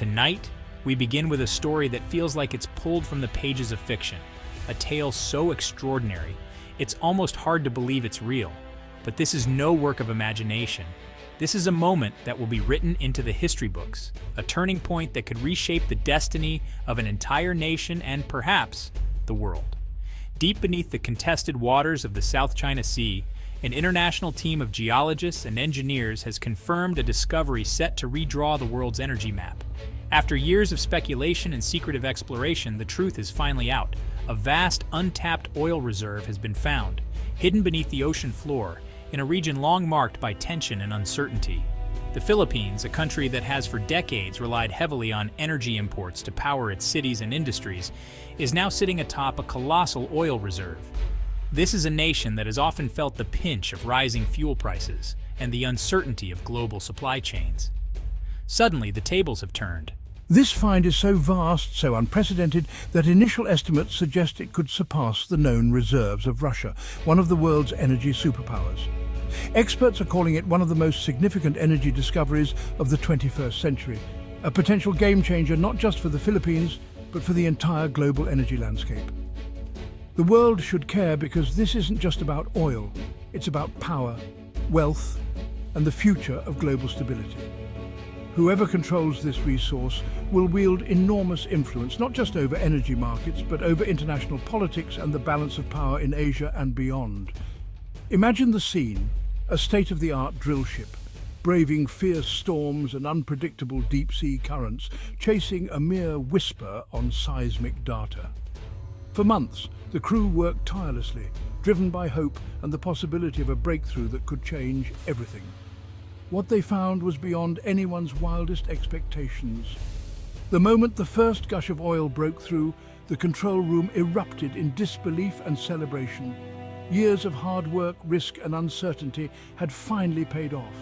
Tonight, we begin with a story that feels like it's pulled from the pages of fiction, a tale so extraordinary, it's almost hard to believe it's real. But this is no work of imagination. This is a moment that will be written into the history books, a turning point that could reshape the destiny of an entire nation and perhaps the world. Deep beneath the contested waters of the South China Sea, an international team of geologists and engineers has confirmed a discovery set to redraw the world's energy map. After years of speculation and secretive exploration, the truth is finally out. A vast, untapped oil reserve has been found, hidden beneath the ocean floor, in a region long marked by tension and uncertainty. The Philippines, a country that has for decades relied heavily on energy imports to power its cities and industries, is now sitting atop a colossal oil reserve. This is a nation that has often felt the pinch of rising fuel prices and the uncertainty of global supply chains. Suddenly, the tables have turned. This find is so vast, so unprecedented, that initial estimates suggest it could surpass the known reserves of Russia, one of the world's energy superpowers. Experts are calling it one of the most significant energy discoveries of the 21st century, a potential game-changer not just for the Philippines, but for the entire global energy landscape. The world should care because this isn't just about oil, it's about power, wealth, and the future of global stability. Whoever controls this resource will wield enormous influence, not just over energy markets, but over international politics and the balance of power in Asia and beyond. Imagine the scene, a state-of-the-art drill ship, braving fierce storms and unpredictable deep-sea currents, chasing a mere whisper on seismic data. For months, the crew worked tirelessly, driven by hope and the possibility of a breakthrough that could change everything. What they found was beyond anyone's wildest expectations. The moment the first gush of oil broke through, the control room erupted in disbelief and celebration. Years of hard work, risk, and uncertainty had finally paid off.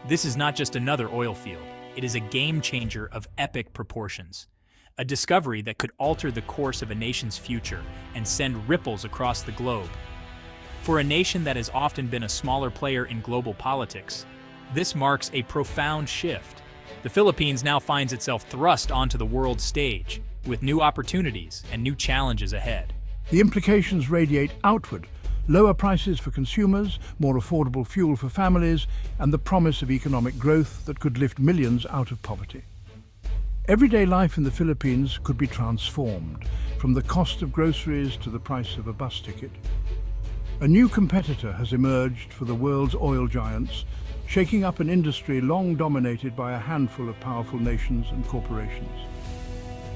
This is not just another oil field. It is a game changer of epic proportions. A discovery that could alter the course of a nation's future and send ripples across the globe. For a nation that has often been a smaller player in global politics, this marks a profound shift. The Philippines now finds itself thrust onto the world stage, with new opportunities and new challenges ahead. The implications radiate outward: lower prices for consumers, more affordable fuel for families, and the promise of economic growth that could lift millions out of poverty. Everyday life in the Philippines could be transformed, from the cost of groceries to the price of a bus ticket. A new competitor has emerged for the world's oil giants, shaking up an industry long dominated by a handful of powerful nations and corporations.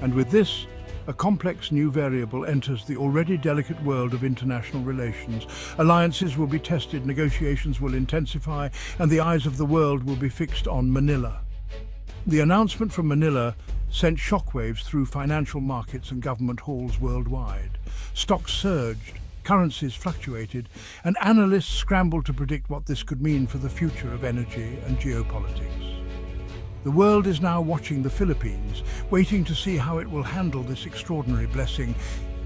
And with this, a complex new variable enters the already delicate world of international relations. Alliances will be tested, negotiations will intensify, and the eyes of the world will be fixed on Manila. The announcement from Manila sent shockwaves through financial markets and government halls worldwide. Stocks surged, currencies fluctuated, and analysts scrambled to predict what this could mean for the future of energy and geopolitics. The world is now watching the Philippines, waiting to see how it will handle this extraordinary blessing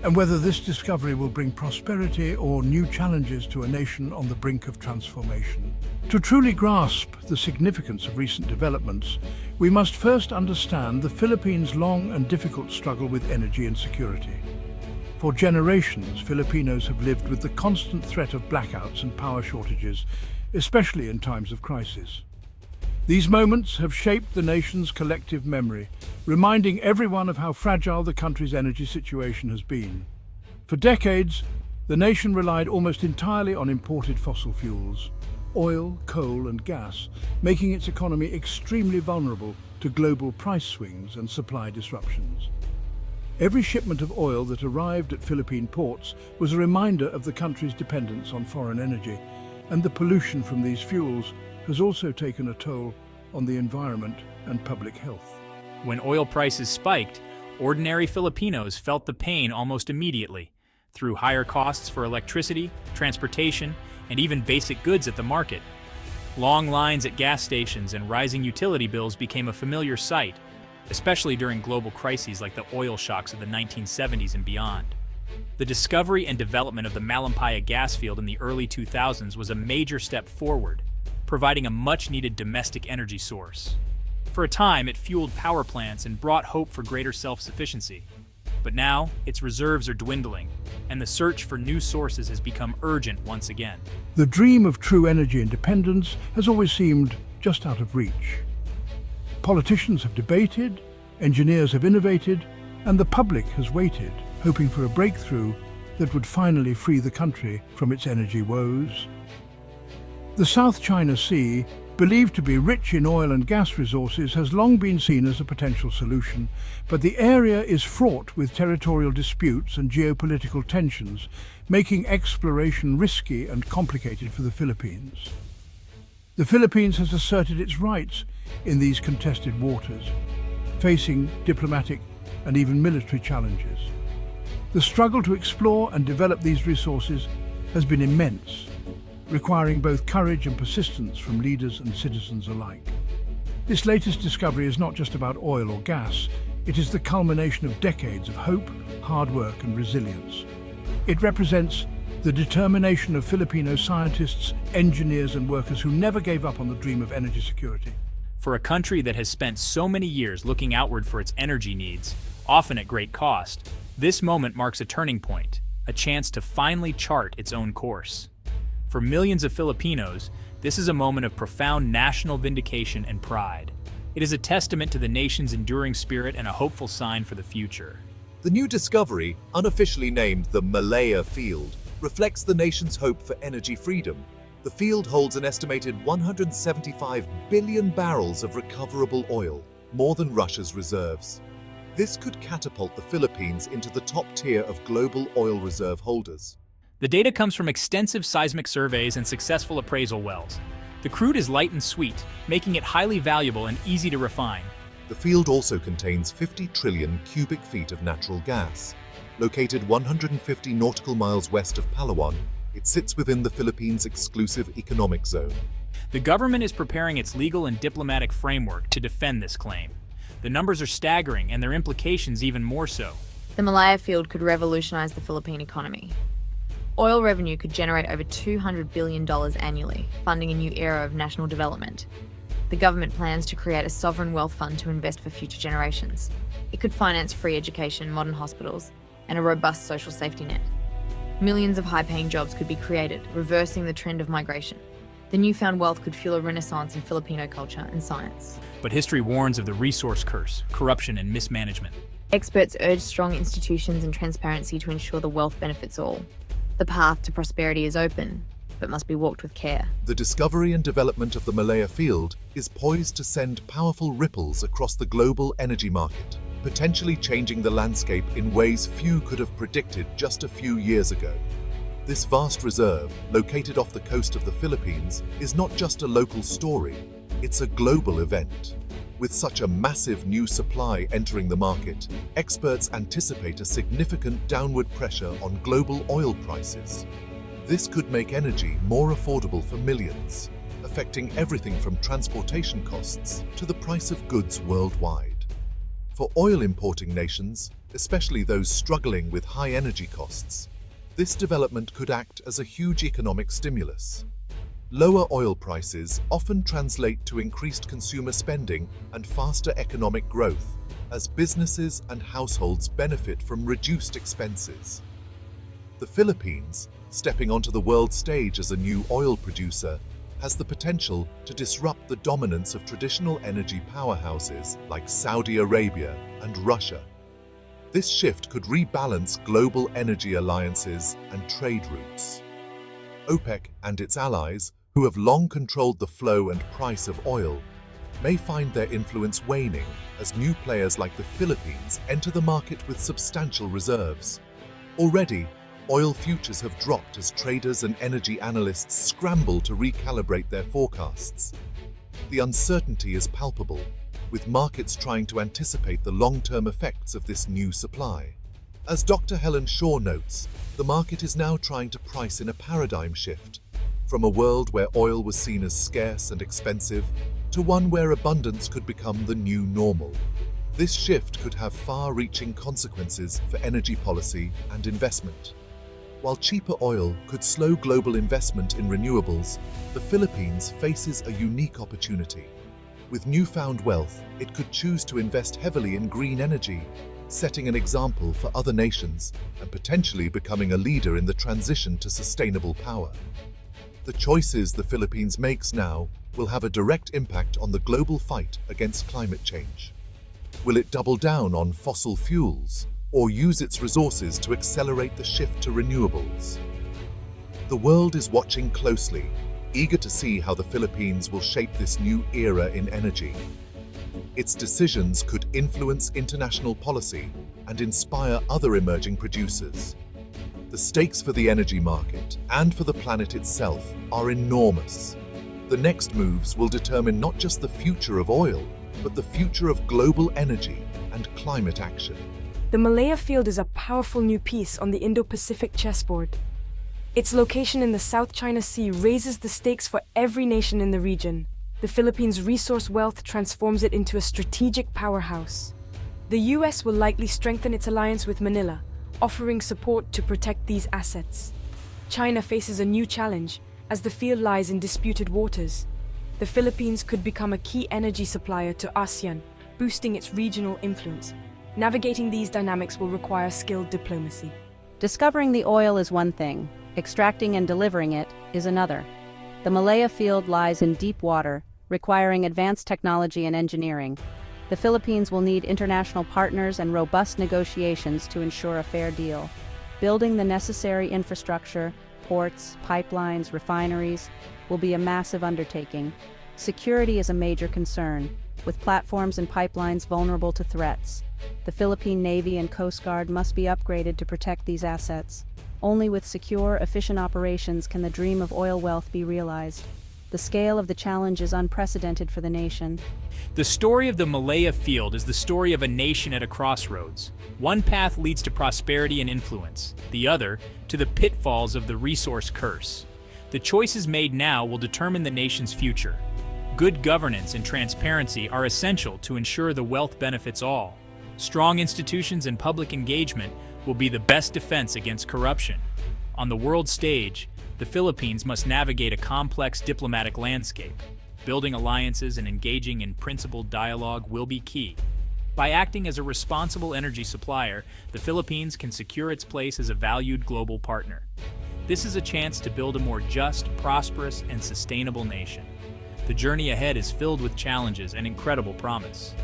and whether this discovery will bring prosperity or new challenges to a nation on the brink of transformation. To truly grasp the significance of recent developments, we must first understand the Philippines' long and difficult struggle with energy insecurity. For generations, Filipinos have lived with the constant threat of blackouts and power shortages, especially in times of crisis. These moments have shaped the nation's collective memory, reminding everyone of how fragile the country's energy situation has been. For decades, the nation relied almost entirely on imported fossil fuels, oil, coal, and gas, making its economy extremely vulnerable to global price swings and supply disruptions. Every shipment of oil that arrived at Philippine ports was a reminder of the country's dependence on foreign energy, and the pollution from these fuels has also taken a toll on the environment and public health. When oil prices spiked, ordinary Filipinos felt the pain almost immediately, through higher costs for electricity, transportation, and even basic goods at the market. Long lines at gas stations and rising utility bills became a familiar sight, especially during global crises like the oil shocks of the 1970s and beyond. The discovery and development of the Malampaya gas field in the early 2000s was a major step forward, providing a much-needed domestic energy source. For a time, it fueled power plants and brought hope for greater self-sufficiency. But now, its reserves are dwindling, and the search for new sources has become urgent once again. The dream of true energy independence has always seemed just out of reach. Politicians have debated, engineers have innovated, and the public has waited, hoping for a breakthrough that would finally free the country from its energy woes. The South China Sea, believed to be rich in oil and gas resources, has long been seen as a potential solution, but the area is fraught with territorial disputes and geopolitical tensions, making exploration risky and complicated for the Philippines. The Philippines has asserted its rights in these contested waters, facing diplomatic and even military challenges. The struggle to explore and develop these resources has been immense, requiring both courage and persistence from leaders and citizens alike. This latest discovery is not just about oil or gas, it is the culmination of decades of hope, hard work and resilience. It represents the determination of Filipino scientists, engineers and workers who never gave up on the dream of energy security. For a country that has spent so many years looking outward for its energy needs, often at great cost, this moment marks a turning point, a chance to finally chart its own course. For millions of Filipinos, this is a moment of profound national vindication and pride. It is a testament to the nation's enduring spirit and a hopeful sign for the future. The new discovery, unofficially named the Malaya Field, reflects the nation's hope for energy freedom. The field holds an estimated 175 billion barrels of recoverable oil, more than Russia's reserves. This could catapult the Philippines into the top tier of global oil reserve holders. The data comes from extensive seismic surveys and successful appraisal wells. The crude is light and sweet, making it highly valuable and easy to refine. The field also contains 50 trillion cubic feet of natural gas. Located 150 nautical miles west of Palawan, it sits within the Philippines' exclusive economic zone. The government is preparing its legal and diplomatic framework to defend this claim. The numbers are staggering and their implications even more so. The Malaya Field could revolutionize the Philippine economy. Oil revenue could generate over $200 billion annually, funding a new era of national development. The government plans to create a sovereign wealth fund to invest for future generations. It could finance free education, modern hospitals, and a robust social safety net. Millions of high-paying jobs could be created, reversing the trend of migration. The newfound wealth could fuel a renaissance in Filipino culture and science. But history warns of the resource curse, corruption, and mismanagement. Experts urge strong institutions and transparency to ensure the wealth benefits all. The path to prosperity is open, but must be walked with care. The discovery and development of the Malaya Field is poised to send powerful ripples across the global energy market, potentially changing the landscape in ways few could have predicted just a few years ago. This vast reserve, located off the coast of the Philippines, is not just a local story, it's a global event. With such a massive new supply entering the market, experts anticipate a significant downward pressure on global oil prices. This could make energy more affordable for millions, affecting everything from transportation costs to the price of goods worldwide. For oil importing nations, especially those struggling with high energy costs, this development could act as a huge economic stimulus. Lower oil prices often translate to increased consumer spending and faster economic growth, as businesses and households benefit from reduced expenses. The Philippines, stepping onto the world stage as a new oil producer, has the potential to disrupt the dominance of traditional energy powerhouses like Saudi Arabia and Russia. This shift could rebalance global energy alliances and trade routes. OPEC and its allies, who have long controlled the flow and price of oil, may find their influence waning as new players like the Philippines enter the market with substantial reserves. Already, oil futures have dropped as traders and energy analysts scramble to recalibrate their forecasts. The uncertainty is palpable, with markets trying to anticipate the long-term effects of this new supply. As Dr. Helen Shaw notes, the market is now trying to price in a paradigm shift, from a world where oil was seen as scarce and expensive to one where abundance could become the new normal. This shift could have far-reaching consequences for energy policy and investment. While cheaper oil could slow global investment in renewables, the Philippines faces a unique opportunity. With newfound wealth, it could choose to invest heavily in green energy, setting an example for other nations and potentially becoming a leader in the transition to sustainable power. The choices the Philippines makes now will have a direct impact on the global fight against climate change. Will it double down on fossil fuels or use its resources to accelerate the shift to renewables? The world is watching closely, eager to see how the Philippines will shape this new era in energy. Its decisions could influence international policy and inspire other emerging producers. The stakes for the energy market and for the planet itself are enormous. The next moves will determine not just the future of oil, but the future of global energy and climate action. The Malaya Field is a powerful new piece on the Indo-Pacific chessboard. Its location in the South China Sea raises the stakes for every nation in the region. The Philippines' resource wealth transforms it into a strategic powerhouse. The US will likely strengthen its alliance with Manila, offering support to protect these assets. China faces a new challenge, as the field lies in disputed waters. The Philippines could become a key energy supplier to ASEAN, boosting its regional influence. Navigating these dynamics will require skilled diplomacy. Discovering the oil is one thing, extracting and delivering it is another. The Malaya Field lies in deep water, requiring advanced technology and engineering. The Philippines will need international partners and robust negotiations to ensure a fair deal. Building the necessary infrastructure, ports, pipelines, refineries, will be a massive undertaking. Security is a major concern, with platforms and pipelines vulnerable to threats. The Philippine Navy and Coast Guard must be upgraded to protect these assets. Only with secure, efficient operations can the dream of oil wealth be realized. The scale of the challenge is unprecedented for the nation. The story of the Malaya Field is the story of a nation at a crossroads. One path leads to prosperity and influence, the other to the pitfalls of the resource curse. The choices made now will determine the nation's future. Good governance and transparency are essential to ensure the wealth benefits all. Strong institutions and public engagement will be the best defense against corruption. On the world stage, the Philippines must navigate a complex diplomatic landscape. Building alliances and engaging in principled dialogue will be key. By acting as a responsible energy supplier, the Philippines can secure its place as a valued global partner. This is a chance to build a more just, prosperous, and sustainable nation. The journey ahead is filled with challenges and incredible promise.